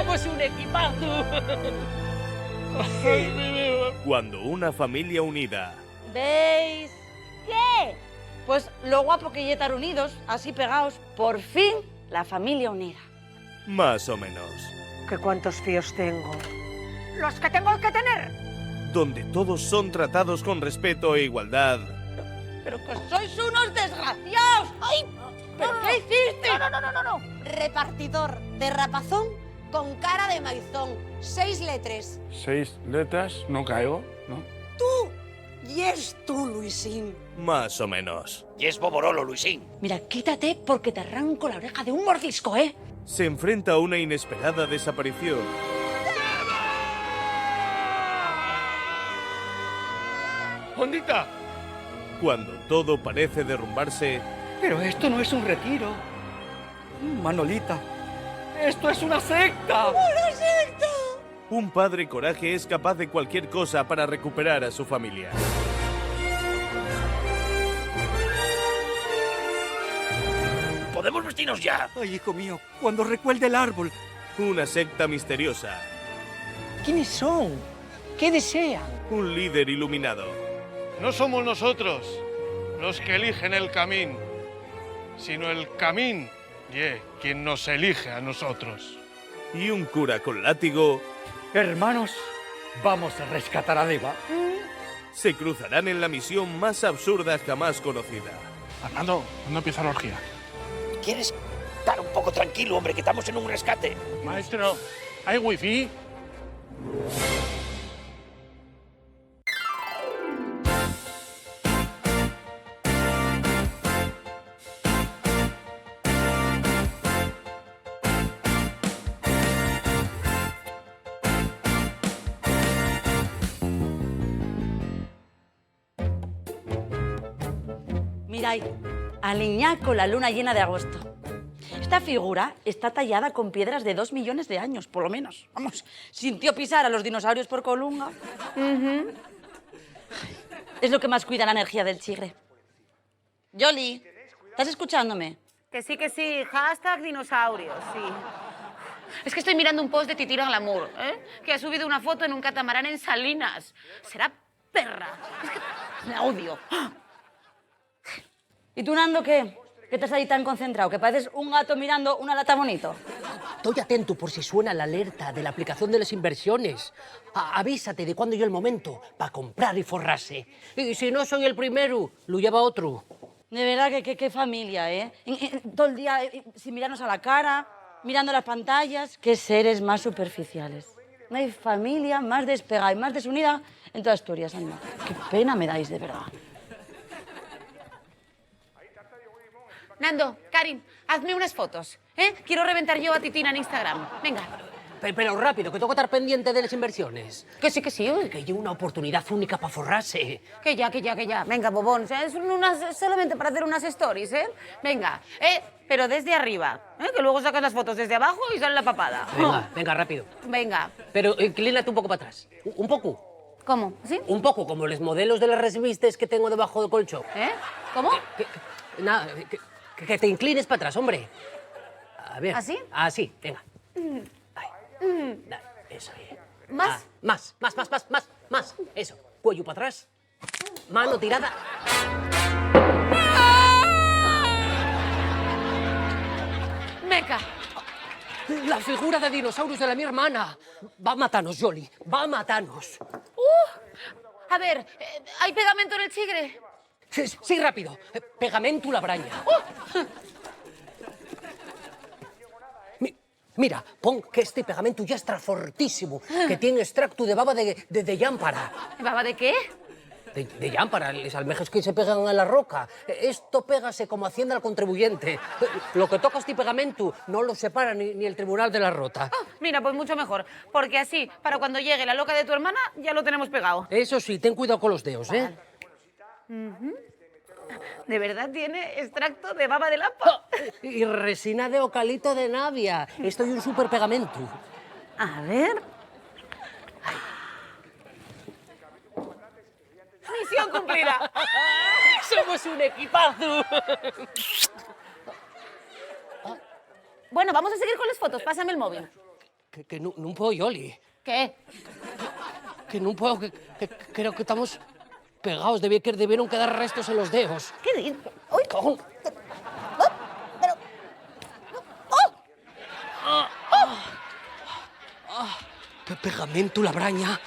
¡Somos un equipazo! Cuando una familia unida. ¿Veis? ¿Qué? Pues lo guapo que ya estar unidos, así pegados, por fin la familia unida. Más o menos. ¿Qué cuántos fíos tengo? ¡Los que tengo que tener! Donde todos son tratados con respeto e igualdad. ¡Pero que sois unos desgraciados! ¡Ay! ¿Pero qué hiciste? No. Repartidor de rapazón con cara de maizón. 6 letras. 6 letras, no caigo, ¿no? Y es tú, Luisín. Más o menos. Y es Boborolo, Luisín. Mira, quítate porque te arranco la oreja de un mordisco, ¿eh? Se enfrenta a una inesperada desaparición. ¡Hondita! Cuando todo parece derrumbarse, Pero esto no es un retiro. Manolita, esto es una secta. un padre coraje es capaz de cualquier cosa para recuperar a su familia. ¿Podemos vestirnos ya? Ay, hijo mío, cuando recuelde el árbol. Una secta misteriosa. ¿Quiénes son? ¿Qué desean? Un líder iluminado. No somos nosotros los que eligen el camino, sino el camino quien nos elige a nosotros. Y un cura con látigo. Hermanos, vamos a rescatar a Deva. Se cruzarán en la misión más absurda jamás conocida. Armando, ¿cuándo empieza la orgía? ¿Quieres estar un poco tranquilo, hombre, que estamos en un rescate? Maestro, ¿hay wifi? Mirad, alinead con la luna llena de agosto. Esta figura está tallada con piedras de 2 millones de años, por lo menos. Vamos, sintió pisar a los dinosaurios por Colunga. Es lo que más cuida la energía del chigre. Yoli, ¿estás escuchándome? Que sí, hashtag dinosaurios, sí. Es que estoy mirando un post de Titira Glamour, ¿eh? Que ha subido una foto en un catamarán en Salinas. Será perra. Es que la odio. ¿Y tú, Nando, qué? ¿Qué estás ahí tan concentrado? ¿Que pareces un gato mirando una lata bonito? Estoy atento por si suena la alerta de la aplicación de las inversiones. Avísate de cuándo yo el momento para comprar y forrarse. Y si no soy el primero, lo lleva otro. De verdad que qué familia, ¿eh? Todo el día sin mirarnos a la cara, mirando las pantallas. Qué seres más superficiales. No hay familia más despegada y más desunida en toda Asturias, anda. Qué pena me dais, de verdad. Nando, Karin, hazme unas fotos, ¿eh? Quiero reventar yo a Titina en Instagram. Venga. Pero rápido, que tengo que estar pendiente de las inversiones. Que sí. Que hay una oportunidad única para forrarse. Que ya. Venga, bobón. Es solamente para hacer unas stories, ¿eh? Venga. Pero desde arriba, ¿eh? Que luego sacas las fotos desde abajo y sale la papada. Venga, rápido. Venga. Pero inclínate un poco para atrás. Un poco. ¿Cómo? ¿Sí? Un poco, como los modelos de las revistas que tengo debajo del colchón. ¿Eh? ¿Cómo? Nada, que te inclines para atrás, hombre. A ver. ¿Así? Así, venga. Eso, ¿Más? Más. Eso. Cuello para atrás. Mano tirada. Meca. La figura de dinosaurios de la mi hermana. Va a matarnos, Yoli. Va a matarnos. A ver, ¿hay pegamento en el chigre? Sí, rápido. Pegamento la braña. Mira, pon que este pegamento ya está fortísimo, que tiene extracto de baba de llámpara. ¿Baba de qué? De llámpara, las almejas que se pegan a la roca. Esto pégase como hacienda al contribuyente. Lo que toca este pegamento no lo separa ni el tribunal de la rota. Mira, pues mucho mejor, porque así, para cuando llegue la loca de tu hermana, ya lo tenemos pegado. Eso sí, ten cuidado con los dedos, ¿eh? ¿De verdad tiene extracto de baba de lapa? Y resina de ocalito de Navia. Esto y un super pegamento. A ver. Misión cumplida. ¡Somos un equipazo! Bueno, vamos a seguir con las fotos. Pásame el móvil. Que no puedo, Yoli. ¿Qué? Que no puedo, que creo que estamos pegados. Debieron quedar restos en los dedos. ¿Qué dices? ¡Uy! Cajón. Pero... ¡Qué pegamento la braña!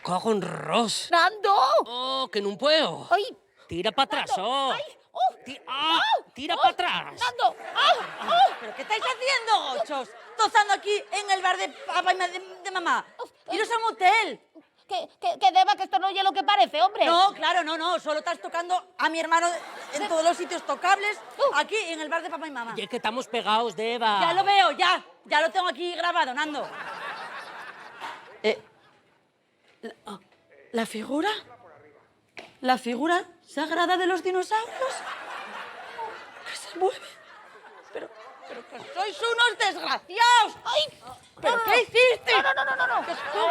Cago en ros. ¡Nando! ¡Oh, que no puedo! ¡Ay! Tira para atrás, oh. ¡Ay! ¡Oh! Tira para atrás. ¡Nando! ¿Pero qué estáis haciendo, gochos? Tozando aquí en el bar de papá y de mamá. Iros a un hotel. Que Deba, que esto no oye lo que parece, hombre. No, claro, no. Solo estás tocando a mi hermano en todos los sitios tocables, aquí en el bar de papá y mamá. Y es que estamos pegados, Deba. Ya lo veo, ya lo tengo aquí grabado, Nando. ¿La figura? ¿La figura sagrada de los dinosaurios? ¿Que se mueve? Pero que sois unos desgraciados. ¡Ay! ¿Pero qué hiciste? No. ¿Qué estuvo?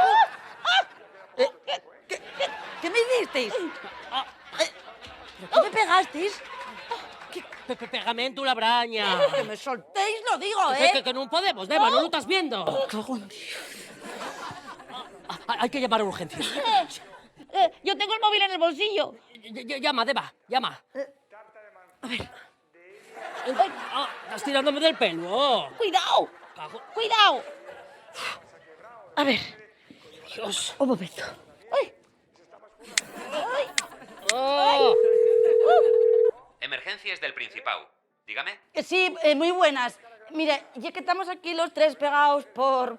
¿Qué me hicisteis? ¿Pero qué me pegasteis? Pegamento la braña. Que me soltéis, lo digo, ¿eh? Que no podemos, Deba, ¿no lo estás viendo? Cago en Dios. Hay que llamar a urgencias. Yo tengo el móvil en el bolsillo. Llama, Deba, llama. A ver. Estás tirándome del pelo. ¡Cuidado! ¡Cuidado! A ver. Dios. Un momento. ¡Ay! Emergencias del Principado. Dígame. Sí, muy buenas. Mire, ya que estamos aquí los tres pegados por...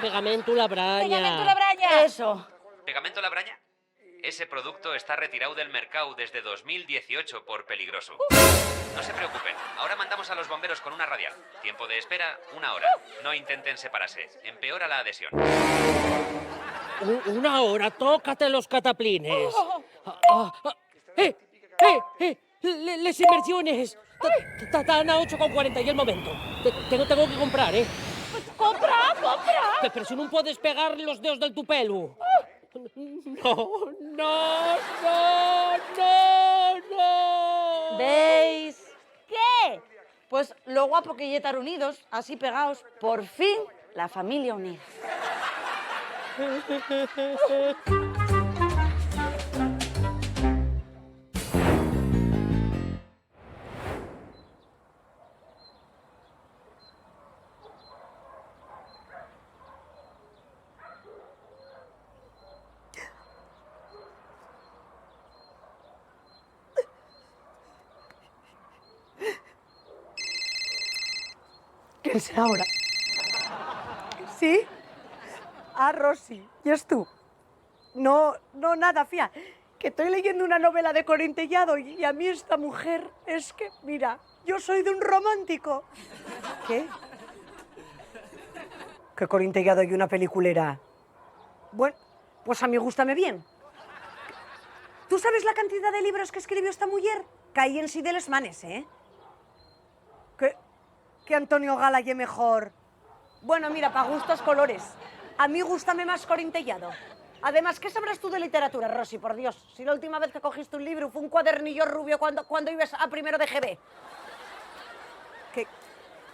Pegamento la braña. ¡Pegamento la braña! Eso. ¿Pegamento la braña? Ese producto está retirado del mercado desde 2018 por peligroso. No se preocupen, ahora mandamos a los bomberos con una radial. Tiempo de espera, 1 hora. No intenten separarse, empeora la adhesión. 1 hora, tócate los cataplines. Les inversiones. Están a 8,40 y el momento. Tengo que comprar, ¿eh? Pues compra. Pero si no puedes pegar los dedos del tu pelo. No. ¿Veis? ¿Qué? Pues lo guapo que ya estar unidos, así pegados, por fin la familia unida. ¿Quién será ahora? ¿Sí? Ah, Rosy, ¿y es tú? No, nada, fía. Que estoy leyendo una novela de Corintellado y a mí esta mujer es que, mira, yo soy de un romántico. ¿Qué? ¿Que Corintellado y una peliculera? Bueno, pues a mí gústame bien. ¿Tú sabes la cantidad de libros que escribió esta mujer? Caí en sí de les manes, ¿eh? Que Antonio Gala y mejor. Bueno, mira, para gustos colores. A mí gústame más Corintellado. Además, ¿qué sabrás tú de literatura, Rosy? Por Dios, si la última vez que cogiste un libro fue un cuadernillo rubio cuando ibas a primero de GB.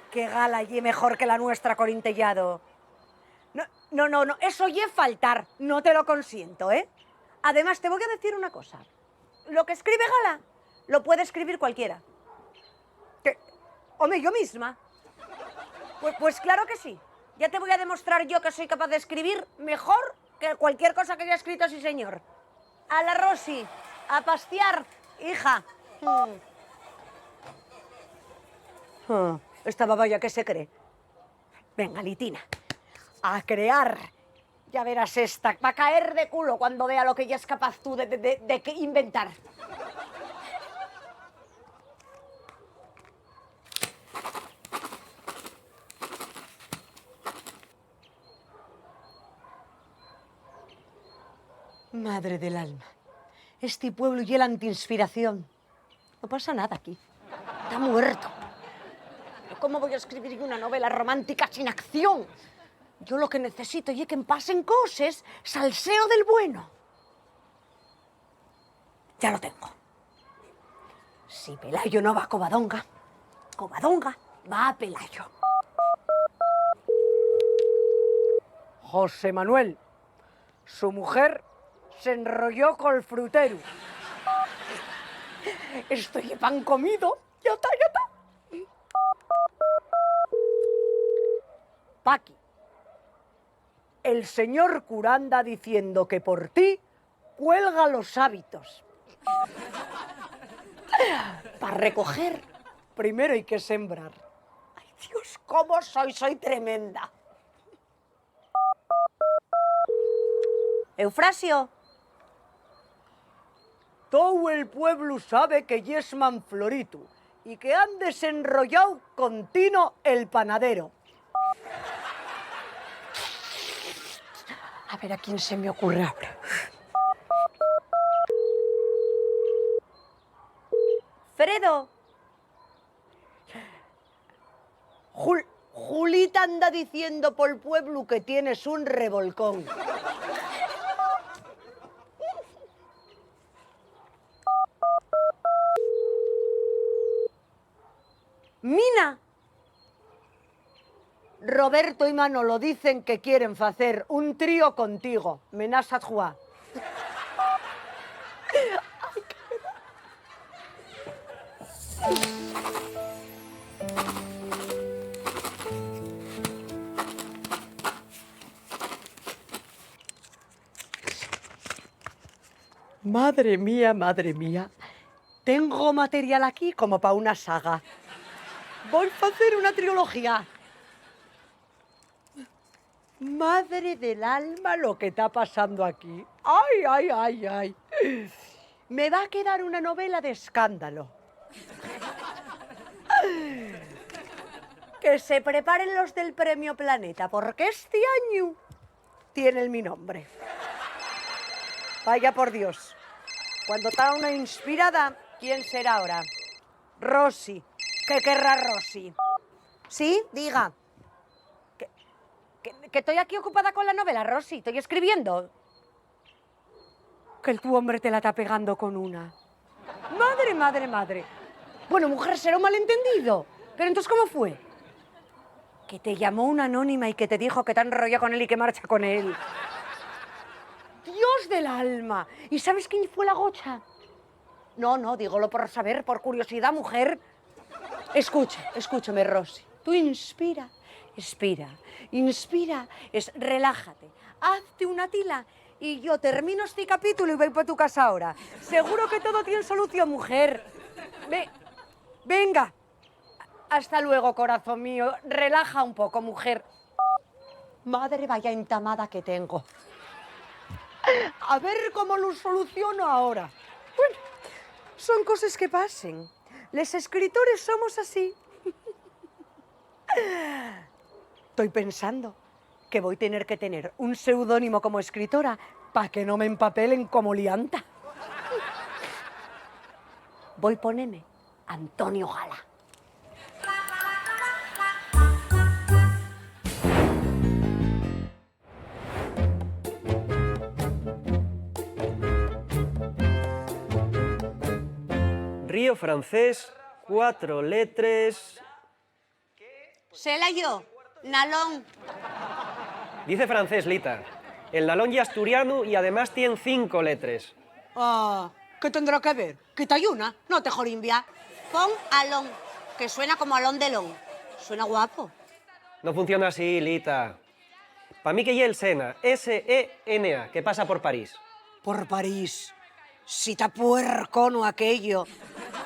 Que Gala y mejor que la nuestra, Corintellado. No, eso ye faltar. No te lo consiento, ¿eh? Además, te voy a decir una cosa. Lo que escribe Gala, lo puede escribir cualquiera. Hombre, yo misma. Pues claro que sí. Ya te voy a demostrar yo que soy capaz de escribir mejor que cualquier cosa que haya escrito, sí señor. A la Rosy, a pastear, hija. Esta babaya que se cree. Venga, Litina, a crear. Ya verás esta, va a caer de culo cuando vea lo que ya es capaz tú de inventar. Madre del alma, este pueblo y el antiinspiración. No pasa nada aquí, está muerto. ¿Cómo voy a escribir yo una novela romántica sin acción? Yo lo que necesito es que me pasen cosas, salseo del bueno. Ya lo tengo. Si Pelayo no va a Covadonga, Covadonga va a Pelayo. José Manuel. Su mujer se enrolló col frutero. Estoy de pan comido. Ya está, ya está. Paqui. El señor cura anda diciendo que por ti cuelga los hábitos. Para recoger, primero hay que sembrar. Ay, Dios, cómo soy tremenda. Eufrasio. Todo el pueblo sabe que yes Manfloritu y que han desenrollado con Tino el panadero. A ver a quién se me ocurre ahora. Fredo. Julita anda diciendo por el pueblo que tienes un revolcón. Mina. Roberto y Manolo dicen que quieren hacer un trío contigo. Menás a trois. Madre mía. Tengo material aquí como para una saga. Voy a hacer una trilogía. Madre del alma lo que está pasando aquí. Ay. Me va a quedar una novela de escándalo. Que se preparen los del Premio Planeta, porque este año tienen mi nombre. Vaya por Dios. Cuando está una inspirada, ¿quién será ahora? Rosy. ¿Qué querrá Rosy? Sí, diga. Que estoy aquí ocupada con la novela, Rosy. Estoy escribiendo. Que el tu hombre te la está pegando con una. Madre. Bueno, mujer, será un malentendido. Pero entonces, ¿cómo fue? Que te llamó una anónima y que te dijo que te enrolla con él y que marcha con él. Dios del alma. ¿Y sabes quién fue la gocha? No, dígolo por saber, por curiosidad, mujer. Escúchame, Rosy. Tú inspira, relájate, hazte una tila y yo termino este capítulo y voy para tu casa ahora. Seguro que todo tiene solución, mujer. Venga. Hasta luego, corazón mío. Relaja un poco, mujer. Madre, vaya entamada que tengo. A ver cómo lo soluciono ahora. Bueno, son cosas que pasen. Los escritores somos así. Estoy pensando que voy a tener que tener un seudónimo como escritora para que no me empapelen como lianta. Voy a ponerme Antonio Gala. Río francés, 4 letras... Sela yo, Nalón. Dice francés, Lita. El nalón y asturiano y además tiene 5 letras. Ah, ¿qué tendrá que ver? Quita una, no te jorimbia. Pon Alón, que suena como Alón de Lón. Suena guapo. No funciona así, Lita. Para mí que y el Sena, S-E-N-A, que pasa por París. Por París. Si está puercono aquello.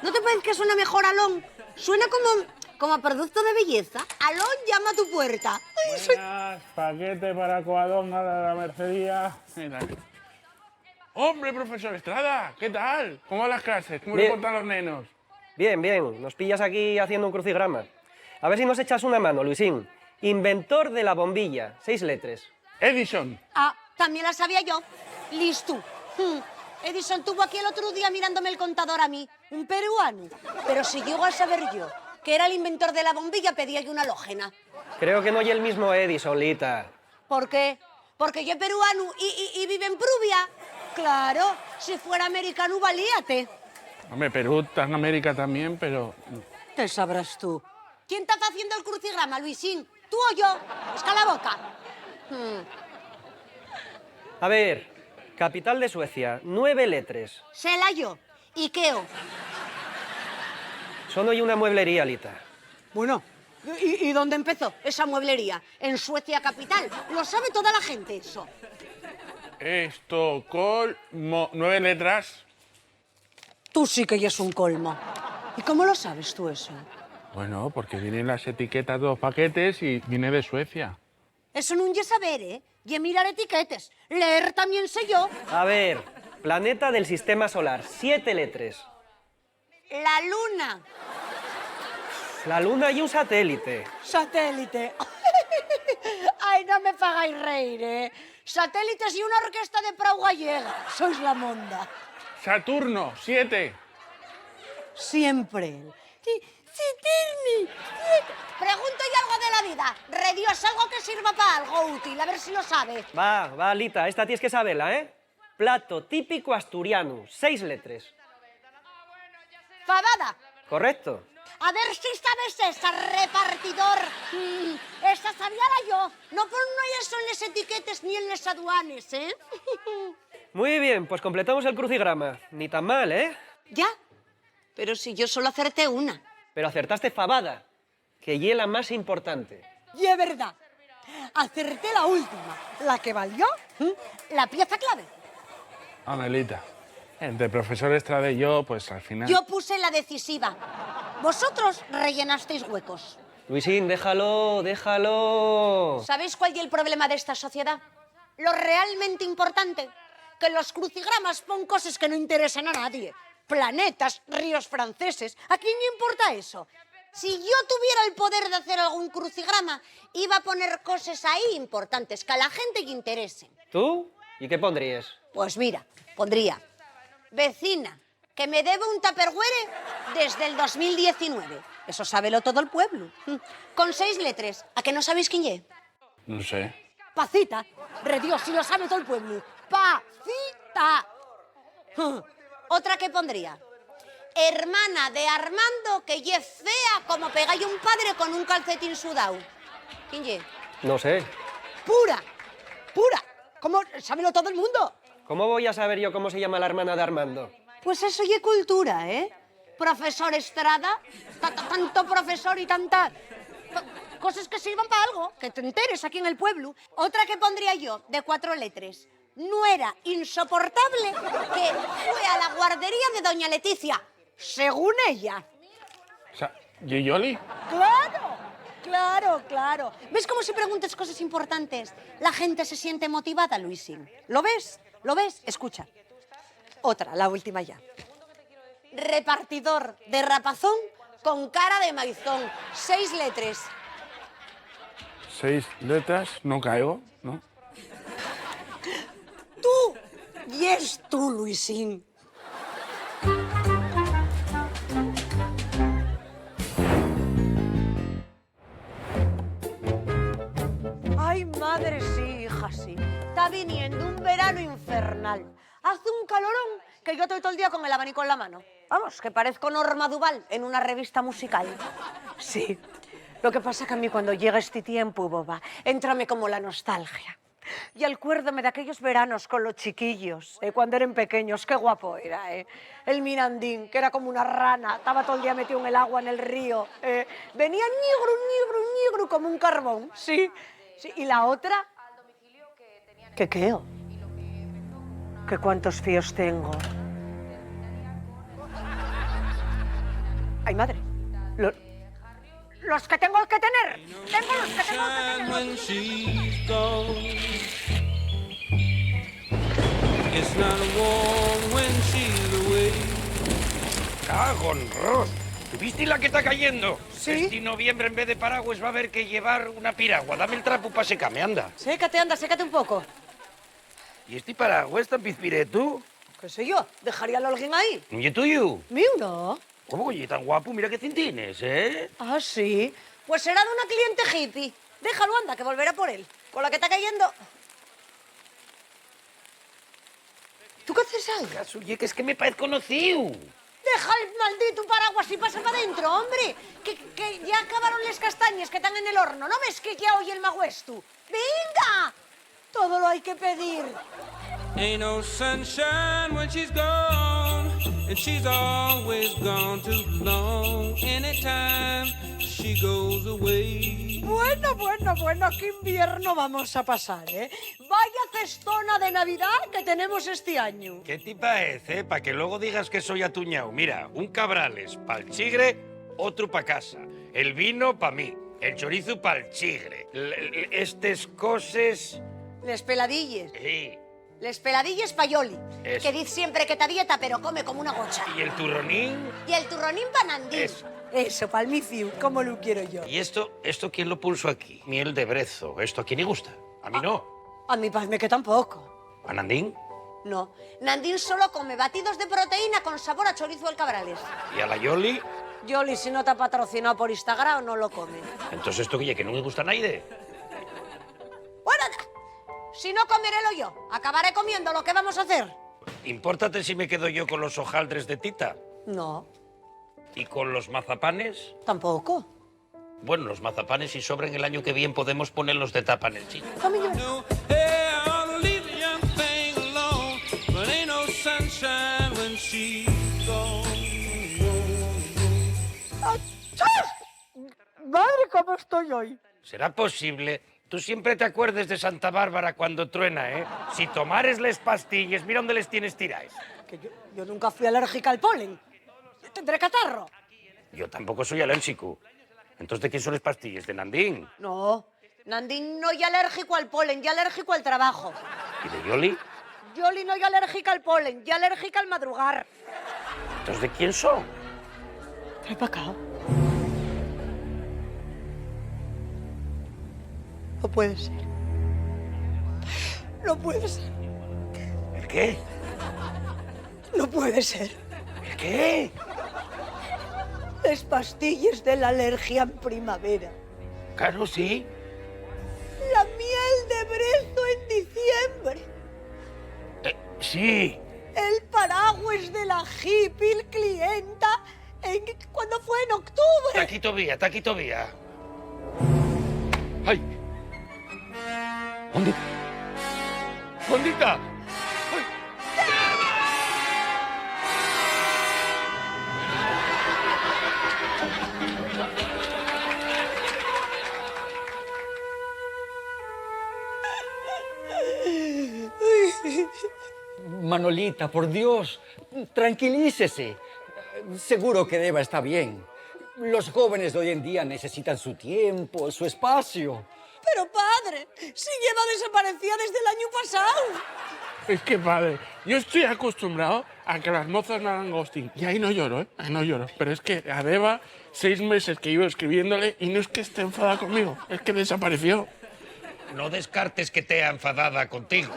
¿No te parece que suena mejor Alón? Suena como a producto de belleza. Alón llama a tu puerta. Buenas, paquete para Coadonga de la Mercería. Hombre, profesor Estrada, ¿qué tal? ¿Cómo van las clases? ¿Cómo le portan los nenos? Bien. Nos pillas aquí haciendo un crucigrama. A ver si nos echas una mano, Luisín. Inventor de la bombilla, 6 letras. Edison. Ah, también la sabía yo. Listo. Edison tuvo aquí el otro día mirándome el contador a mí, un peruano. Pero si llego a saber yo que era el inventor de la bombilla, pedía yo una halógena. Creo que no es el mismo Edison, Lita. ¿Por qué? Porque yo peruano y vive en Prubia. Claro, si fuera americano, valíate. Hombre, Perú está en América también, pero... ¿Qué sabrás tú? ¿Quién está haciendo el crucigrama, Luisín? ¿Tú o yo? Busca la boca. A ver, capital de Suecia, 9 letras. Selayo. Ikeo. Son hoy una mueblería, Lita. Bueno, ¿y dónde empezó esa mueblería? En Suecia capital. Lo sabe toda la gente eso. Estocolmo, 9 letras. Tú sí que ya es un colmo. ¿Y cómo lo sabes tú eso? Bueno, porque vienen las etiquetas de los paquetes y viene de Suecia. Eso no es saber, ¿eh? Y mirar etiquetes. Leer también sé yo. A ver, planeta del sistema solar, 7 letras. La luna. La luna y un satélite. Satélite. Ay, no me pagáis reír, ¿eh? Satélites y una orquesta de Prau gallega. Sois la monda. Saturno, 7. Siempre. Pregunto y algo de la vida. Redios, algo que sirva para algo útil, a ver si lo sabe. Va, Lita, esta tienes que saberla, ¿eh? Plato típico asturiano, 6 letras. Fabada. Correcto. A ver si sabes esa, repartidor. Esa sabíala yo. No por no hay eso en las etiquetes ni en las aduanes, ¿eh? Muy bien, pues completamos el crucigrama. Ni tan mal, ¿eh? Ya, pero si yo solo acerté una. Pero acertaste fabada, que es la más importante. Y es verdad. Acerté la última, la que valió la pieza clave. Anelita, entre el profesor Estrada y yo, pues al final... Yo puse la decisiva. Vosotros rellenasteis huecos. Luisín, déjalo. ¿Sabéis cuál es el problema de esta sociedad? Lo realmente importante, que los crucigramas pon cosas que no interesan a nadie. Planetas, ríos franceses. ¿A quién le importa eso? Si yo tuviera el poder de hacer algún crucigrama, iba a poner cosas ahí importantes que a la gente le interesen. ¿Tú? ¿Y qué pondrías? Pues mira, pondría vecina, que me debe un tupperware desde el 2019. Eso sábelo todo el pueblo. Con 6 letras. ¿A que no sabéis quién es? No sé. Pacita. Redios, si lo sabe todo el pueblo. Pacita. Otra que pondría. Hermana de Armando, que ye fea como pegáis un padre con un calcetín sudado. ¿Quién ye? No sé. Pura. ¿Cómo? Sábelo todo el mundo. ¿Cómo voy a saber yo cómo se llama la hermana de Armando? Pues eso ye cultura, ¿eh? Profesor Estrada, tanto profesor y tantas cosas que sirvan para algo, que te enteres aquí en el pueblo. Otra que pondría yo, de 4 letras. No era insoportable que fue a la guardería de doña Leticia, según ella. O sea, ¿Yoli? Claro. ¿Ves cómo si preguntas cosas importantes la gente se siente motivada, Luisín? ¿Lo ves? Escucha. Otra, la última ya. Repartidor de rapazón con cara de maizón. 6 letras. 6 letras, no caigo, ¿no? Tú, y es tú, Luisín. Ay, madre, sí, hija, sí. Está viniendo un verano infernal. Hace un calorón que yo estoy todo el día con el abanico en la mano. Vamos, que parezco Norma Duval en una revista musical. Sí. Lo que pasa que a mí cuando llega este tiempo, boba, éntrame como la nostalgia. Y acuérdame de aquellos veranos con los chiquillos, cuando eran pequeños, qué guapo era, El Mirandín, que era como una rana, estaba todo el día metido en el agua, en el río. Venía negro, como un carbón, sí. Y la otra... ¿Qué queo? ¿Que cuántos fíos tengo? ¡Ay, madre! Los que tengo que tener. Tengo los que tengo que tener. ¡Cago en Ross! ¿Viste la que está cayendo? Sí. Este noviembre en vez de paraguas va a haber que llevar una piragua. Dame el trapo para secarme, anda. Sécate un poco. ¿Y este paraguas tan pizpireto? ¿Qué sé yo? ¿Dejaría a alguien ahí? ¿Y es tuyo? Mío no. ¿Cómo que tan guapo? Mira qué cintines, ¿eh? Ah, sí. Pues será de una cliente hippie. Déjalo, anda, que volverá por él. Con la que está cayendo. ¿Tú qué haces ahí? Oye, que es que me parece conocido. Deja el maldito paraguas y pasa para adentro, hombre. Que ya acabaron las castañas que están en el horno. ¿No ves que ya oye el magüesto? ¡Venga! Todo lo hay que pedir. Ain't no sunshine when she's gone, and she's always gone too long. Anytime she goes away. Bueno, bueno, bueno, qué invierno vamos a pasar, ¿eh? Vaya cestona de Navidad que tenemos este año. ¿Qué tipa es, Para que luego digas que soy atuñao. Mira, un cabrales pa'l chigre, otro pa' casa. El vino pa' mí, el chorizo pa'l chigre. Estes coses... Les peladilles. Sí. Les peladilles payoli. Eso. Que dice siempre que está dieta, pero come como una gocha. ¿Y el turronín? Y el turronín panandín. Eso, palmiciu, como lo quiero yo. ¿Y esto quién lo pulso aquí? Miel de brezo. ¿Esto a quién le gusta? A mí no. A mí pasme que tampoco. ¿A Nandín? No, Nandín solo come batidos de proteína con sabor a chorizo del Cabrales. ¿Y a la Yoli? Yoli, si no te ha patrocinado por Instagram, no lo come. Entonces esto que no me gusta a nadie. Bueno, si no comerelo yo, acabaré comiendo. ¿Lo que vamos a hacer? ¿Impórtate si me quedo yo con los hojaldres de Tita? No. ¿Y con los mazapanes? Tampoco. Bueno, los mazapanes si sobren el año que viene podemos ponerlos de tapa en el chino. No, hey, I'll leave the young thing alone, but ain't no sunshine when she's gone. Madre, ¿cómo estoy hoy? ¿Será posible? Tú siempre te acuerdes de Santa Bárbara cuando truena, ¿eh? Si tomares les pastillas, mira dónde les tienes tiráis. Que yo nunca fui alérgica al polen. ¿Tendré catarro? Yo tampoco soy alérgico. Entonces, ¿de quién son las pastillas? ¿De Nandín? No, Nandín no y alérgico al polen, y alérgico al trabajo. ¿Y de Yoli? Yoli no y alérgica al polen, y alérgica al madrugar. ¿Entonces de quién son? Trae para acá. No puede ser. No puede ser. ¿El qué? No puede ser. ¿El qué? Les pastillas de la alergia en primavera. Claro, sí. La miel de brezo en diciembre. Sí. El paraguas de la hippie clienta cuando fue en octubre. Taquito vía. ¡Ay! ¿Dónde? ¿Dónde está? Manolita, por Dios, tranquilícese. Seguro que Deva está bien. Los jóvenes de hoy en día necesitan su tiempo, su espacio. Pero padre, si lleva desaparecida desde el año pasado. Es que, padre, yo estoy acostumbrado a que las mozas me hagan ghosting. Y ahí no lloro, ¿eh? Ahí no lloro. Pero es que a Deva, 6 meses que llevo escribiéndole y no es que esté enfadada conmigo, es que desapareció. No descartes que te ha enfadada contigo.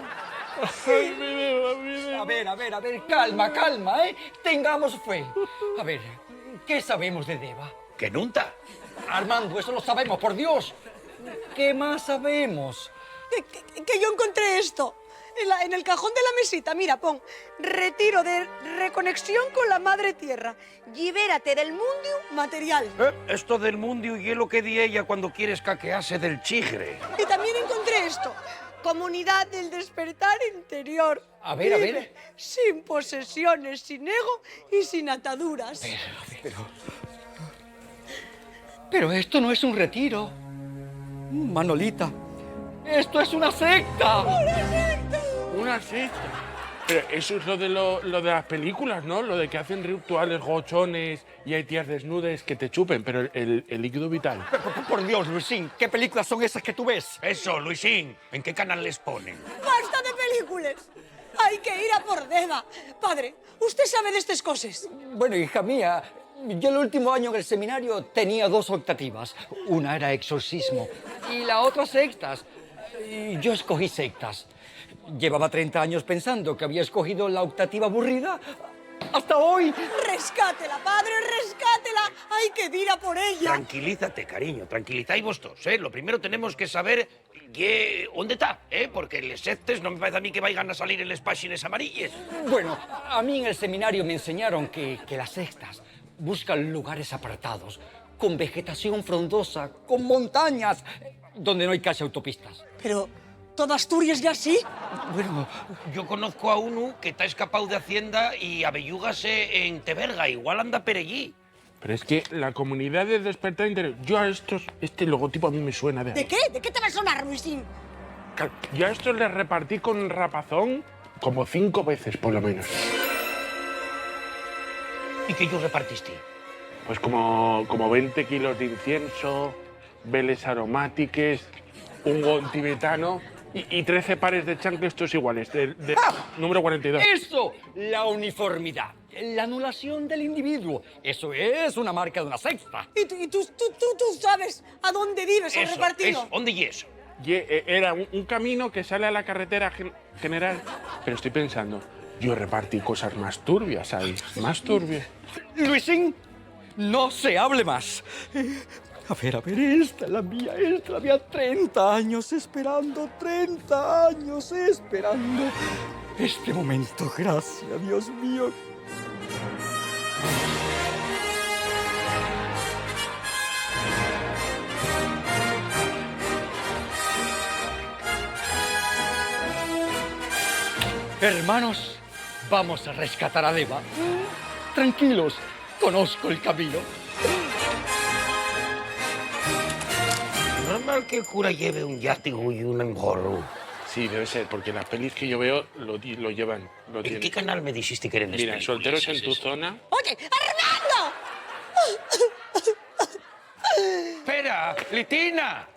Ay, mi Deva, mi Deva. A ver, calma, ¿eh? Tengamos fe. A ver, ¿qué sabemos de Deva? Que nunca. Armando, eso lo sabemos, por Dios. ¿Qué más sabemos? Que yo encontré esto. En el cajón de la mesita, mira, pon retiro de reconexión con la madre tierra. Libérate del mundio material. Esto del mundio y lo que di ella cuando quieres caquearse del chigre. Y también encontré esto. Comunidad del despertar interior. A ver. Libre, sin posesiones, sin ego y sin ataduras. Pero esto no es un retiro. Manolita, esto es una secta. Una secta. Pero eso es lo de las películas, ¿no? Lo de que hacen rituales gochones y hay tías desnudes que te chupen, pero el líquido vital. Por Dios, Luisín, ¿qué películas son esas que tú ves? Eso, Luisín, ¿en qué canal les ponen? ¡Basta de películas! Hay que ir a por Deva. Padre, ¿usted sabe de estas cosas? Bueno, hija mía, yo el último año en el seminario tenía 2 optativas. Una era exorcismo y la otra sectas. Y yo escogí sectas. Llevaba 30 años pensando que había escogido la optativa aburrida. ¡Hasta hoy! ¡Rescátela, padre, rescátela! ¡Hay que ir a por ella! Tranquilízate, cariño, tranquilizáis vosotros, ¿eh? Lo primero tenemos que saber dónde está, ¿eh? Porque les sectes no me parece a mí que vayan a salir en las páginas amarillas. Bueno, a mí en el seminario me enseñaron que las sectas buscan lugares apartados, con vegetación frondosa, con montañas, donde no hay casi autopistas. Pero Toda Asturias ya sí. Bueno, yo conozco a uno que está escapado de Hacienda y avellúgase en Teberga. Igual anda per allí. Pero es que la comunidad de Despertar Interior... Yo a estos... Este logotipo a mí me suena de... ¿De qué? ¿De qué te va a sonar, Luisín? Claro, yo a estos les repartí con rapazón como 5 veces, por lo menos. ¿Y qué yo repartiste? Pues como 20 kilos de incienso, veles aromáticas, un gon tibetano y 13 pares de chanclas todos iguales, número 42. ¡Eso! La uniformidad. La anulación del individuo. Eso es una marca de una secta. ¿Y tú sabes a dónde vives el repartido? ¿Dónde y eso? Era un camino que sale a la carretera general. Pero estoy pensando, yo repartí cosas más turbias ahí, más turbias. Luisín, no se hable más. A ver, esta es la mía, 30 años esperando, 30 años esperando. Este momento, gracias, Dios mío. Hermanos, vamos a rescatar a Deva. Tranquilos, conozco el camino. Normal que el cura lleve un látigo y un engorro. Sí, debe ser, porque las pelis que yo veo lo llevan. ¿En qué canal me dijiste que eran Mira, Solteros en tu zona. ¡Oye, Armando! ¡Espera! ¡Litina!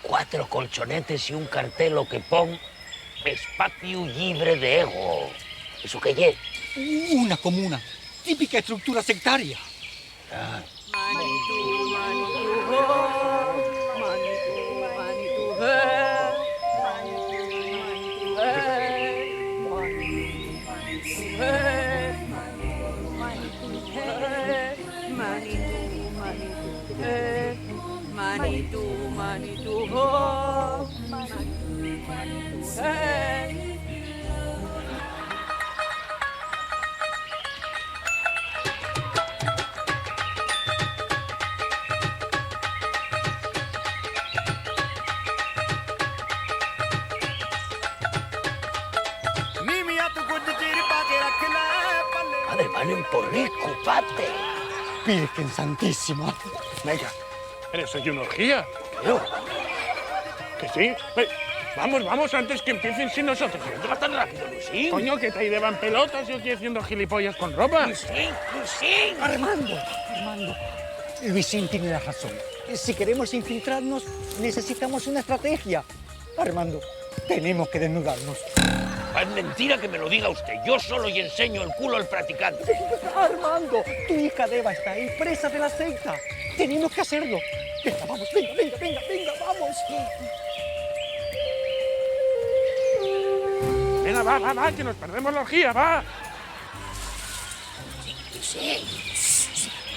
Cuatro colchonetes y un cartelo que pon espacio libre de ego. ¿Eso qué es? Una comuna, típica estructura sectaria. Padre, valen por rico, pate. Virgen Santísima. Venga, ¿eres soy una orgía? Yo. ¿Que sí? Vamos, antes que empiecen sin nosotros. ¿No va tan rápido, Luisín? Coño, que te ahí van pelotas y yo aquí haciendo gilipollas con ropa. Luisín. Armando. Luisín tiene la razón. Si queremos infiltrarnos, necesitamos una estrategia. Armando, tenemos que desnudarnos. Es mentira que me lo diga usted. Yo solo y enseño el culo al practicante. Armando, tu hija Deva está ahí, presa de la secta. Tenemos que hacerlo. Venga, vamos, venga, vamos. Venga, va, que nos perdemos la orgía, va. Sí.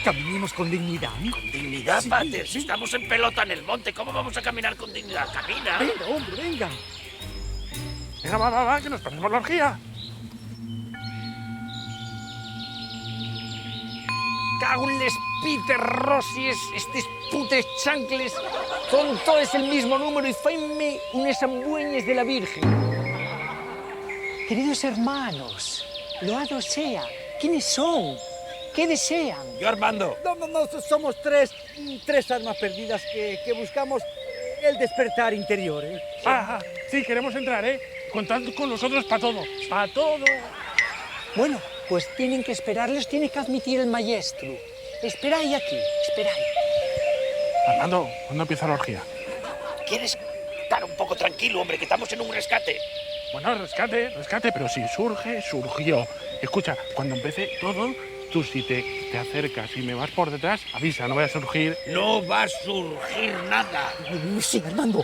Caminemos con dignidad. ¿Con dignidad, pater? Si estamos en pelota en el monte, ¿cómo vamos a caminar con dignidad? Camina. Venga, hombre, venga. Venga, va, que nos perdemos la orgía. Cago en les Peter Rossies, estes putes chancles. Son todos el mismo número y faime unes ambueñes de la Virgen. Queridos hermanos, loado sea. ¿Quiénes son? ¿Qué desean? Yo, Armando. No, somos tres almas perdidas que buscamos el despertar interior, ¿eh? Sí, queremos entrar, ¿eh? Contad con nosotros para todo, para todo. Bueno, pues tienen que esperarles, tiene que admitir el maestro. Esperáis aquí, esperáis. Armando, ¿cuándo empieza la orgía? ¿Quieres estar un poco tranquilo, hombre, que estamos en un rescate? Bueno, rescate, pero si surge, surgió. Escucha, cuando empiece todo, tú si te acercas y me vas por detrás, avisa, no vaya a surgir. No va a surgir nada. Sí, Armando.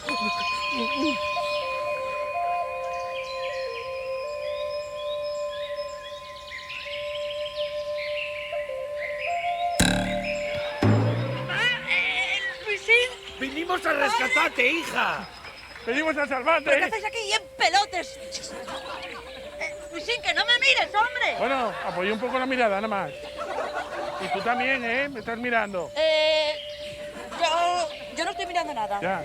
¡Vinimos a rescatarte, hija! ¡Venimos a salvarte! ¿Pero qué hacéis aquí en pelotes? Luisín, que no me mires, hombre. Bueno, apoyé un poco la mirada, nada más. Y tú también, ¿eh? Me estás mirando. Yo no estoy mirando nada. Ya.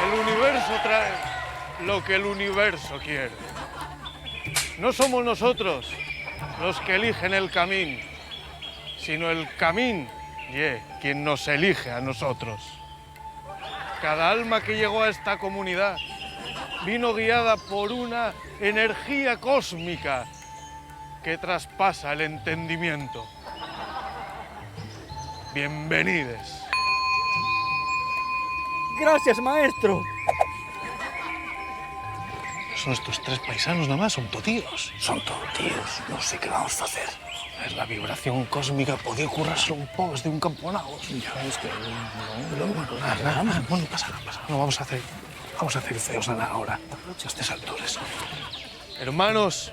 El universo trae lo que el universo quiere. No somos nosotros los que eligen el camino, sino el camino quien nos elige a nosotros. Cada alma que llegó a esta comunidad vino guiada por una energía cósmica que traspasa el entendimiento. Bienvenides. Gracias, maestro. Son estos tres paisanos nada más, son totíos. Son todos tíos, no sé qué vamos a hacer. Es la vibración cósmica, podía currarse un poco desde un camponado. Ya ves que No pasa nada. No vamos a hacer feos nada ahora, a estas alturas. Hermanos,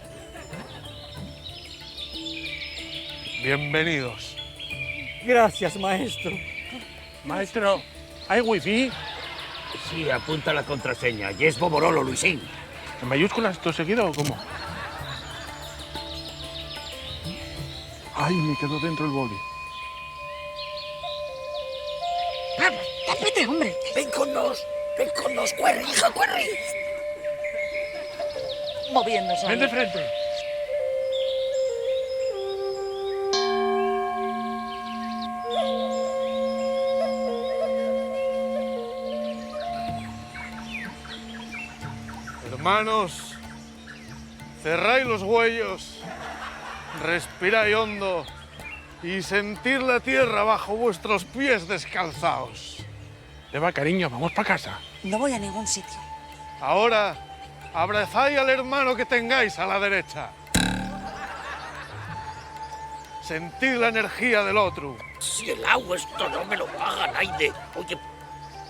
bienvenidos. Gracias, maestro. Maestro, ¿hay wifi? Sí, apunta la contraseña. Y es Boborolo, Luisín. ¿En mayúsculas todo seguido o cómo? Ay, me quedó dentro el boli. ¡Tápete, hombre! ¡Ven con nos! ¡Cuerre, hija, cuerre! Moviéndose. Ven de frente. Hermanos, cerráis los huellos, respiráis hondo y sentir la tierra bajo vuestros pies descalzaos. Eva, cariño, vamos para casa. No voy a ningún sitio. Ahora, abrazáis al hermano que tengáis a la derecha. Sentid la energía del otro. Si el agua esto no me lo pagan, Aide. Oye,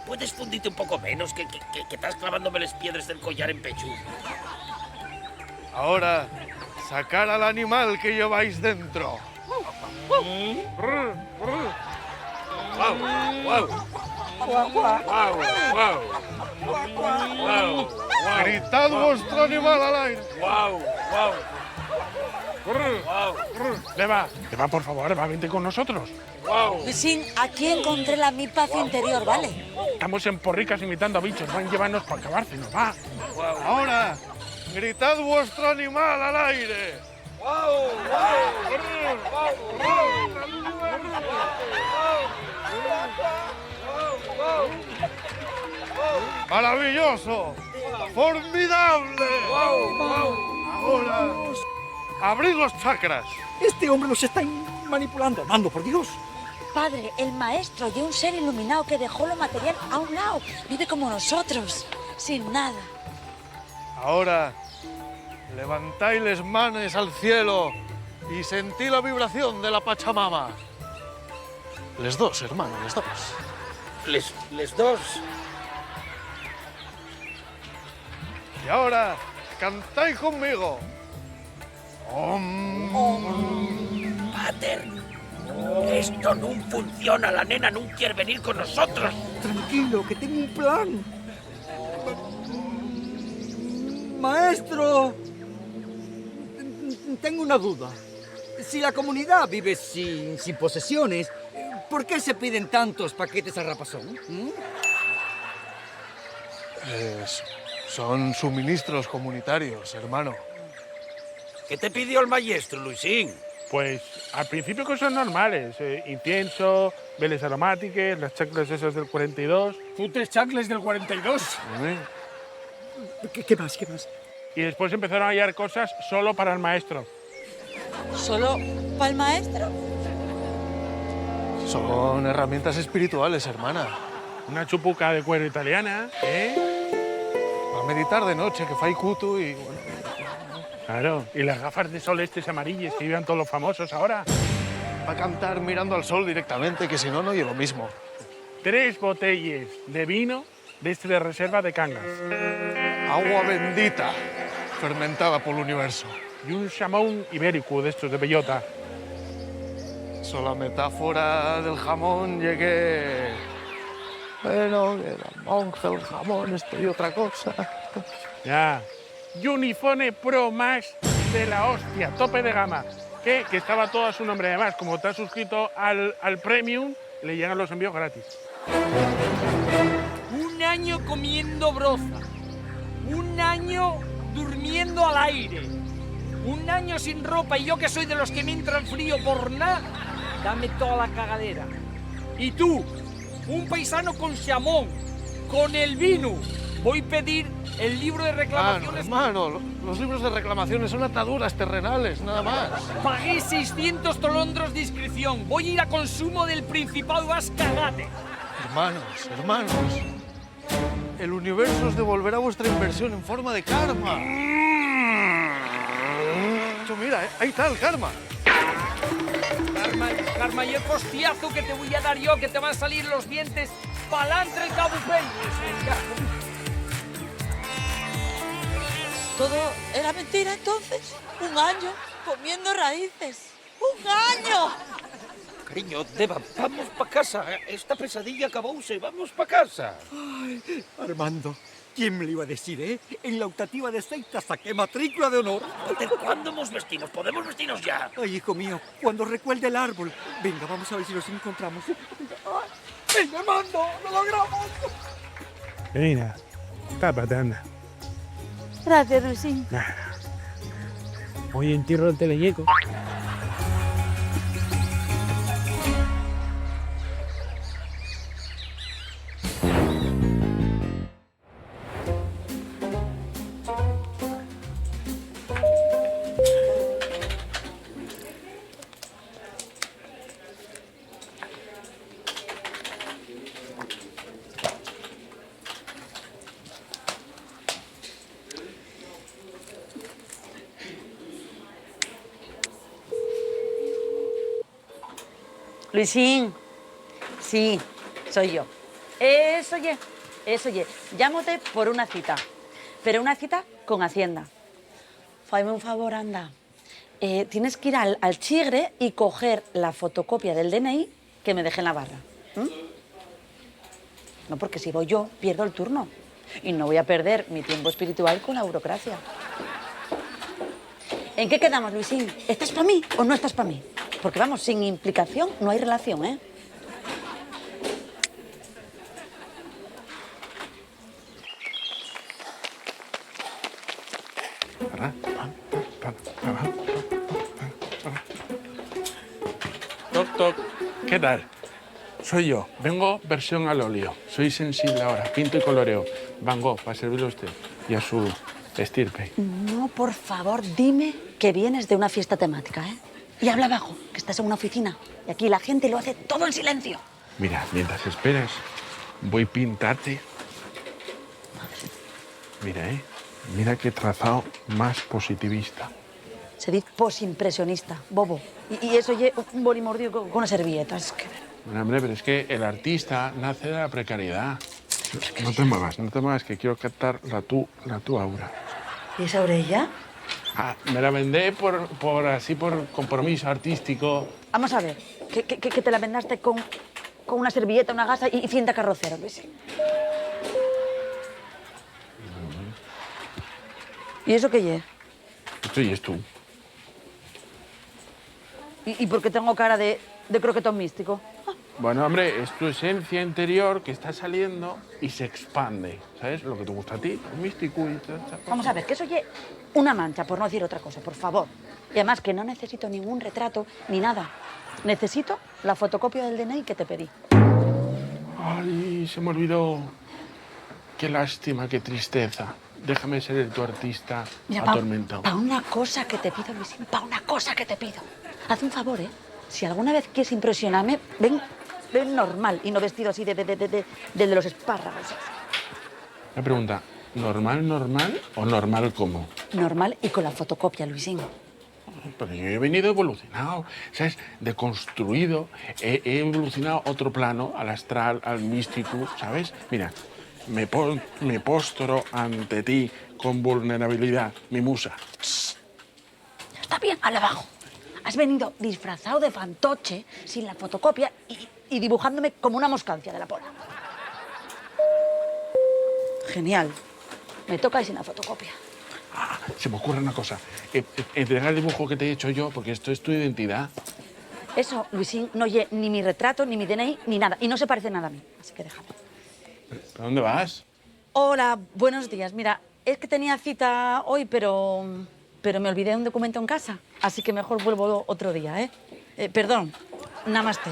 ¿puedes fundirte un poco menos? Que estás clavándome las piedras del collar en pecho. Ahora, sacar al animal que lleváis dentro. Gritad vuestro animal al aire. Eva, por favor, Eva, vente con nosotros. Luisín, aquí encontré mi paz interior, ¿vale? Estamos en Porricas imitando a bichos, van a llevarnos para acabársenos, va. Ahora, gritad vuestro animal al aire. ¡Maravilloso! ¡Formidable! Ahora, abrid los chakras. Este hombre nos está manipulando. Armando, por Dios. Padre, el maestro y un ser iluminado que dejó lo material a un lado. Vive como nosotros, sin nada. Ahora, levantáis las manos al cielo y sentí la vibración de la Pachamama. Les dos, hermano, les dos. Les dos. Y ahora, cantáis conmigo. Pater, esto no funciona. La nena no quiere venir con nosotros. Tranquilo, que tengo un plan. Maestro, tengo una duda. Si la comunidad vive sin posesiones, ¿por qué se piden tantos paquetes a rapazón? Son suministros comunitarios, hermano. ¿Qué te pidió el maestro, Luisín? Pues al principio cosas normales. Incienso, veles aromáticas, las chaclas esas del 42. ¿Putres chacles del 42? ¿Qué más? ¿Qué más? Y después empezaron a hallar cosas solo para el maestro. ¿Solo para el maestro? Son herramientas espirituales, hermana. Una chupuca de cuero italiana, A meditar de noche, que fai cutu y... Bueno. Claro, y las gafas de sol estes amarillas que llevan todos los famosos ahora. Va a cantar mirando al sol directamente, que si no, no oye lo mismo. 3 botellas de vino de este de reserva de Cangas. Agua bendita, fermentada por el universo. Y un jamón ibérico de estos de bellota. So, la metáfora del jamón llegué... Bueno, que la monja, el jamón, esto y otra cosa. Ya. Unifone Pro Max de la hostia, tope de gama. Que estaba todo a su nombre. Además, como te has suscrito al Premium, le llegan los envíos gratis. Un año comiendo broza. Un año durmiendo al aire. Un año sin ropa y yo que soy de los que me entran frío por nada, dame toda la cagadera. Y tú, un paisano con chamón, con el vino, voy a pedir el libro de reclamaciones. Hermano, los libros de reclamaciones son ataduras terrenales, nada más. Pagué 600 tolondros de inscripción. Voy a ir a consumo del Principado, vas cagate. Hermanos, el universo os devolverá vuestra inversión en forma de karma. Mira, ahí está el karma. Karma, y el costiazo que te voy a dar yo, que te van a salir los dientes palantre el cabupel. ¿Todo era mentira entonces? Un año comiendo raíces. ¡Un año! Cariño, Deva, vamos para casa. Esta pesadilla acabóse. Vamos para casa. Ay, Armando, ¿quién me lo iba a decir, eh? En la optativa de secta saqué matrícula de honor. ¿Cuándo nos vestimos? ¿Podemos vestirnos ya? Ay, hijo mío, cuando recuerde el árbol. Venga, vamos a ver si los encontramos. ¡Venga, Armando! ¡Lo logramos! Mira, tápate, anda. Gracias, Luisín. Hoy entierro el teleñeco. Luisín, sí, soy yo. Eso ye. Llámote por una cita, pero una cita con Hacienda. Fáime un favor, anda. Tienes que ir al Chigre y coger la fotocopia del DNI que me dejé en la barra. No, porque si voy yo, pierdo el turno. Y no voy a perder mi tiempo espiritual con la burocracia. ¿En qué quedamos, Luisín? ¿Estás para mí o no estás para mí? Porque, vamos, sin implicación no hay relación, ¿eh? Toc, toc. ¿Qué tal? Soy yo. Vengo versión al óleo. Soy sensible ahora. Pinto y coloreo. Van Gogh, para servirle a usted y a su estirpe. No, por favor, dime que vienes de una fiesta temática, ¿eh? Y habla bajo, que estás en una oficina. Y aquí la gente lo hace todo en silencio. Mira, mientras esperas, voy a pintarte. Mira, mira qué trazado más positivista. Se dice posimpresionista, bobo. Y eso oye un boli mordido con una servilleta. Es que... Bueno, hombre, pero es que el artista nace de la precariedad. No te muevas, que quiero captar la tu aura. ¿Y esa orella? Ah, me la vendé por compromiso artístico. Vamos a ver, que te la vendaste con una servilleta, una gasa y cinta carrocera, Luis. ¿Y eso qué es? Esto y es tú. ¿Y por qué tengo cara de croquetón místico? Bueno, hombre, es tu esencia interior que está saliendo y se expande. ¿Sabes? Lo que te gusta a ti, el místico y todo eso. Vamos a ver, que eso oye una mancha, por no decir otra cosa, por favor. Y además que no necesito ningún retrato ni nada. Necesito la fotocopia del DNI que te pedí. Ay, se me olvidó. Qué lástima, qué tristeza. Déjame ser tu artista atormentado. Para una cosa que te pido, Luisín, para una cosa que te pido. Haz un favor, ¿eh? Si alguna vez quieres impresionarme, ven normal y no vestido así de los espárragos. Una pregunta, ¿normal o normal cómo? Normal y con la fotocopia, Luisín. Pero yo he venido evolucionado, ¿sabes? Deconstruido, he evolucionado a otro plano, al astral, al místico, ¿sabes? Mira, me postro ante ti con vulnerabilidad, mi musa. Está bien, al abajo. Has venido disfrazado de fantoche, sin la fotocopia y dibujándome como una moscancia de la pola. Genial. Me toca y sin la fotocopia. Ah, se me ocurre una cosa. Entregar el dibujo que te he hecho yo, porque esto es tu identidad. Eso, Luisín, no oye ni mi retrato, ni mi DNI, ni nada. Y no se parece nada a mí, así que déjame. ¿A dónde vas? Hola, buenos días. Mira, es que tenía cita hoy, pero me olvidé un documento en casa. Así que mejor vuelvo otro día, ¿eh? Perdón, namaste.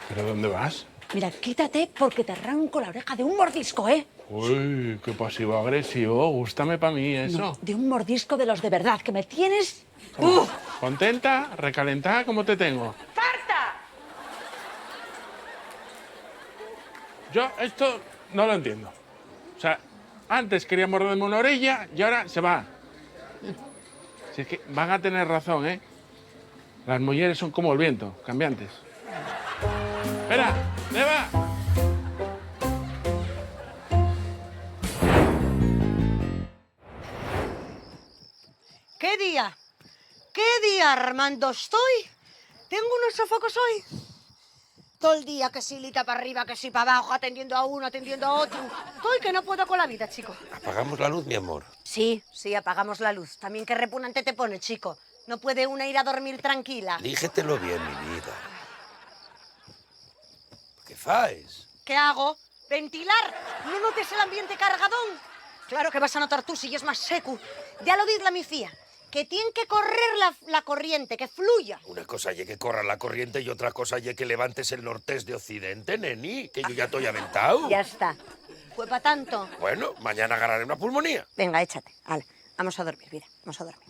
¿Pero dónde vas? Mira, quítate porque te arranco la oreja de un mordisco, ¿eh? Uy, qué pasivo-agresivo. Gústame para mí eso. No, de un mordisco de los de verdad, que me tienes... ¿Contenta? ¿Recalentada? ¿Cómo te tengo? ¡Farta! Yo esto no lo entiendo. O sea, antes quería morderme una orilla y ahora se va. Si es que van a tener razón, ¿eh? Las mujeres son como el viento, cambiantes. Espera, Eva. ¿Qué día? ¿Qué día, Armando, estoy? ¿Tengo unos sofocos hoy? Todo el día, que si lita para arriba, que si para abajo, atendiendo a uno, atendiendo a otro. Estoy que no puedo con la vida, chico. Apagamos la luz, mi amor. Sí, apagamos la luz. También qué repugnante te pone, chico. No puede una ir a dormir tranquila. Dígetelo bien, mi vida. ¿Qué faes? ¿Qué hago? ¿Ventilar? ¿No notes el ambiente cargadón? Claro que vas a notar tú si es más seco. Ya lo didla mi fía, que tiene que correr la corriente, que fluya. Una cosa ye que corra la corriente y otra cosa ye que levantes el nortés de occidente, neni, que yo ya estoy aventado. Ya está. Fue para tanto. Bueno, mañana agarraré una pulmonía. Venga, échate. Hala, vamos a dormir, vida, vamos a dormir.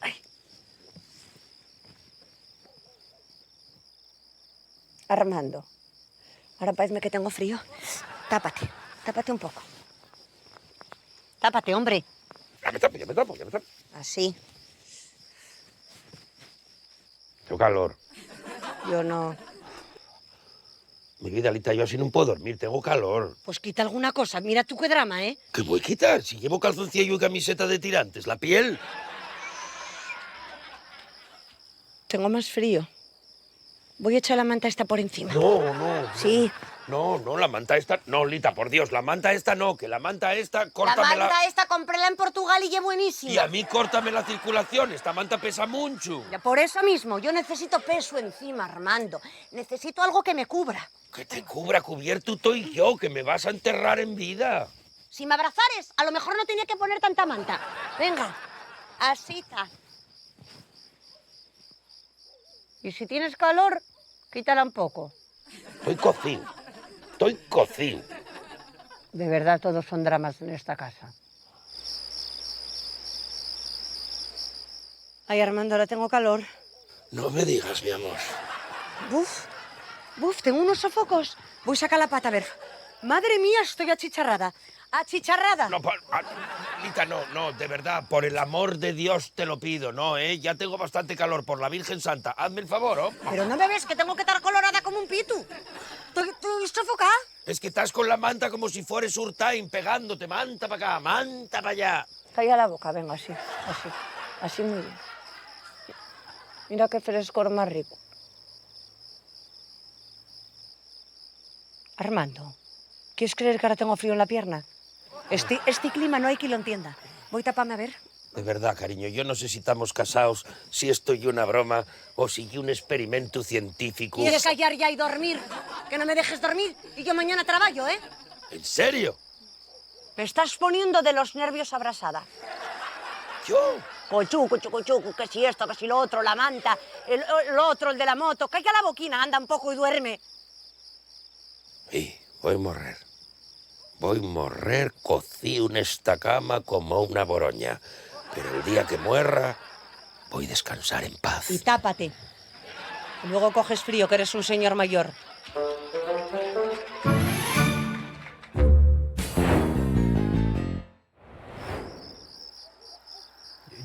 Ay. Armando, ahora parece que tengo frío. Tápate un poco. Tápate, hombre. Ya me tapo. Así. Tengo calor. Yo no. Mi vida, Lita, yo así no puedo dormir, tengo calor. Pues quita alguna cosa. Mira tú qué drama, ¿eh? ¿Qué voy a quitar? Si llevo calzoncillo y camiseta de tirantes, la piel. Tengo más frío. Voy a echar la manta esta por encima. No. Sí. No, la manta esta... No, Lita, por Dios, la manta esta no, que la manta esta, La córtamela... manta esta compréla en Portugal y es buenísima. Y a mí córtame la circulación, esta manta pesa mucho. Ya por eso mismo, yo necesito peso encima, Armando. Necesito algo que me cubra. Que te cubra, cubierto estoy yo, que me vas a enterrar en vida. Si me abrazares, a lo mejor no tenía que poner tanta manta. Venga, así está. Y si tienes calor, quítala un poco. Estoy cocido. De verdad, todos son dramas en esta casa. Ay, Armando, ahora tengo calor. No me digas, mi amor. Buf, tengo unos sofocos. Voy a sacar la pata, a ver. Madre mía, estoy achicharrada. ¡Achicharrada! No, Lita, no, de verdad, por el amor de Dios te lo pido, no, ya tengo bastante calor, por la Virgen Santa, hazme el favor, ¿oh? Pero no me ves que tengo que estar colorada como un pitu. ¿Estoy sofocada? Es que estás con la manta como si fueres Urtain, pegándote, manta para acá, manta para allá. Calla la boca, venga, así muy bien. Mira qué frescor más rico. Armando, ¿quieres creer que ahora tengo frío en la pierna? Este clima no hay quien lo entienda. Voy a taparme a ver. De verdad, cariño, yo no sé si estamos casados, si esto es una broma o si es un experimento científico. ¿Quieres callar ya y dormir? Que no me dejes dormir y yo mañana trabajo, ¿eh? ¿En serio? Me estás poniendo de los nervios abrasada. ¿Yo? Cochuco, que si esto, que si lo otro, la manta, el otro, el de la moto. Calla la boquina, anda un poco y duerme. Sí, voy a morrer. Voy a morrer cocido en esta cama como una boroña. Pero el día que muerra, voy a descansar en paz. Y tápate. Y luego coges frío, que eres un señor mayor.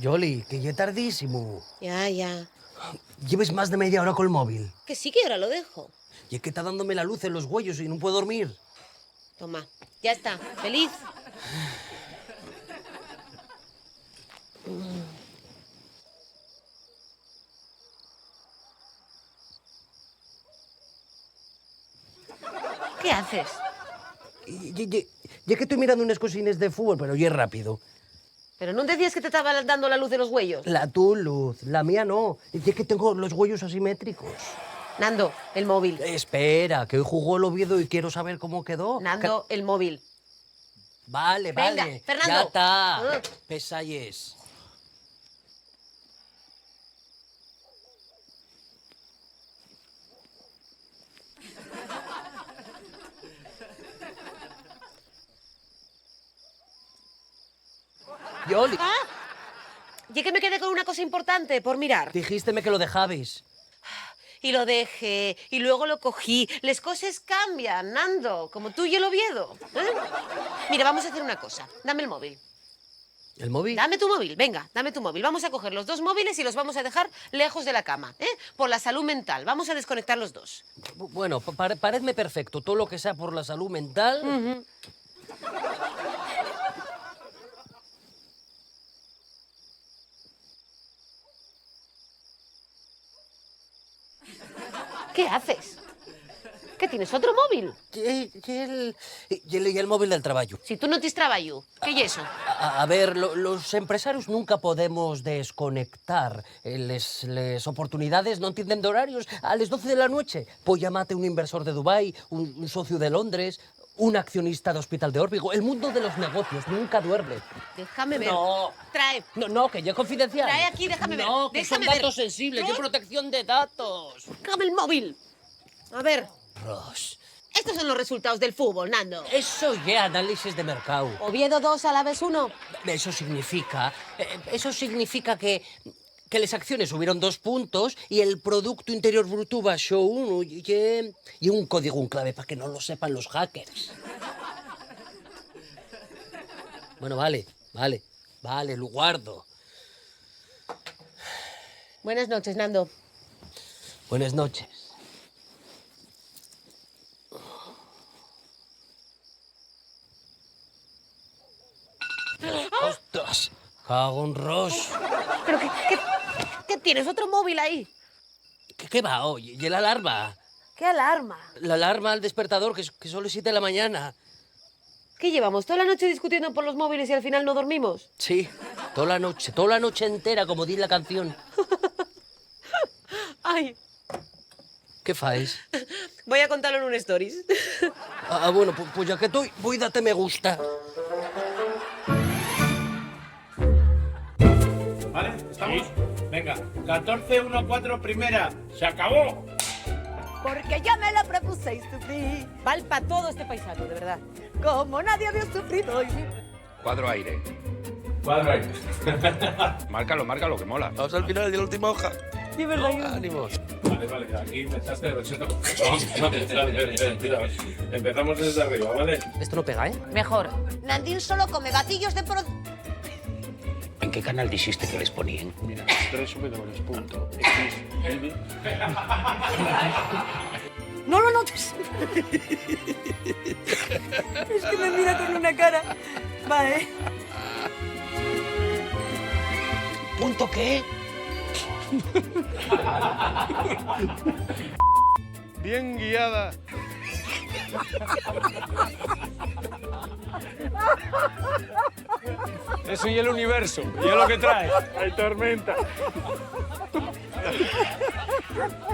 Yoli, que ya es tardísimo. Ya. Lleves más de media hora con el móvil. Que sí que ahora lo dejo. Y es que está dándome la luz en los huellos y no puedo dormir. Toma, ya está. ¿Feliz? ¿Qué haces? Ya que estoy mirando unas cosines de fútbol, pero ya es rápido. Pero no decías que te estaba dando la luz de los huellos. La tu luz, la mía no. Ya que tengo los huellos asimétricos. Nando, el móvil. Espera, que hoy jugó el Oviedo y quiero saber cómo quedó. Nando, el móvil. Vale, Venga, vale. Fernando. Ya está. Pesalles. Yoli, Y que me quedé con una cosa importante por mirar. dijisteme que lo dejabais. Y lo dejé, y luego lo cogí. Las cosas cambian, Nando, como tú y el Oviedo. ¿Eh? Mira, vamos a hacer una cosa. Dame el móvil. ¿El móvil? Dame tu móvil, venga, dame tu móvil. Vamos a coger los dos móviles y los vamos a dejar lejos de la cama, ¿eh? Por la salud mental. Vamos a desconectar los dos. Bueno, paredme perfecto. Todo lo que sea por la salud mental... ¿Qué haces? ¿Qué tienes, otro móvil? Y el móvil del trabajo. Si tú no tienes trabajo, ¿qué es eso? A ver, los empresarios nunca podemos desconectar. Les oportunidades no entienden de horarios. A las 12 de la noche, pues llámate un inversor de Dubái, un socio de Londres, un accionista de Hospital de Órbigo. El mundo de los negocios nunca duerme. Déjame ver. No. Trae. No, que ya es confidencial. Trae aquí, déjame ver. No, que Déjame son ver. datos sensibles, de protección de datos. Dame el móvil. A ver. Ross. Estos son los resultados del fútbol, Nando. Eso ya análisis de mercado. Oviedo 2, Alavés 1. Eso significa que las acciones subieron 2 puntos y el Producto Interior Bruto bajó 1 y un código, un clave, para que no lo sepan los hackers. Bueno, vale, lo guardo. Buenas noches, Nando. Buenas noches. ¡Ostras! Cago en Ross. ¿Pero qué tienes? ¿Otro móvil ahí? ¿Qué va hoy? ¿Y la alarma? ¿Qué alarma? La alarma al despertador, que solo es 7 de la mañana. ¿Qué llevamos? ¿Toda la noche discutiendo por los móviles y al final no dormimos? Sí, toda la noche entera, como dice la canción. Ay, ¿Qué faes? voy a contarlo en un stories. Bueno, pues ya que estoy, voy a darte me gusta. ¿Vale? ¿Estamos? Venga, 14-1-4 primera. ¡Se acabó! Porque ya me lo propuse y sufrí. Val para todo este paisano, de verdad. Como nadie había sufrido hoy. Cuadro aire. Cuadro ahí. Márcalo, que mola. Vamos al final de la última hoja. Sí, verdad. Ánimos. Vale, aquí me echaste el recheto. Empezamos desde arriba, ¿vale? Esto no pega, ¿eh? Mejor. Nandín solo come gatillos de ¿En qué canal dijiste que les ponían? Mira, No lo notes. Es que me mira con una cara. Vale. ¿Punto qué? Bien guiada. Eso y el universo. Y es lo que trae. Hay tormenta.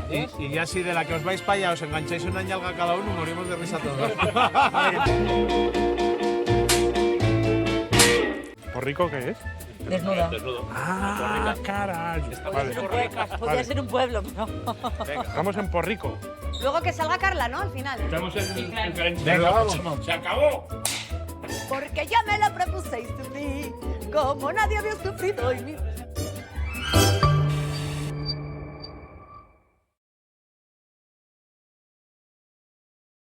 Y ya si de la que os vais para allá os engancháis una ñalga cada uno, morimos de risa todos. ¿Porrico qué es? Desnuda. Ah, caray. Podría ser un pueblo, pero... Estamos en Porrico. Luego que salga Carla, ¿no? Al final. Estamos en Venga, vamos. ¡Se acabó! Porque ya me lo propuséis a mí, como nadie había sufrido en mi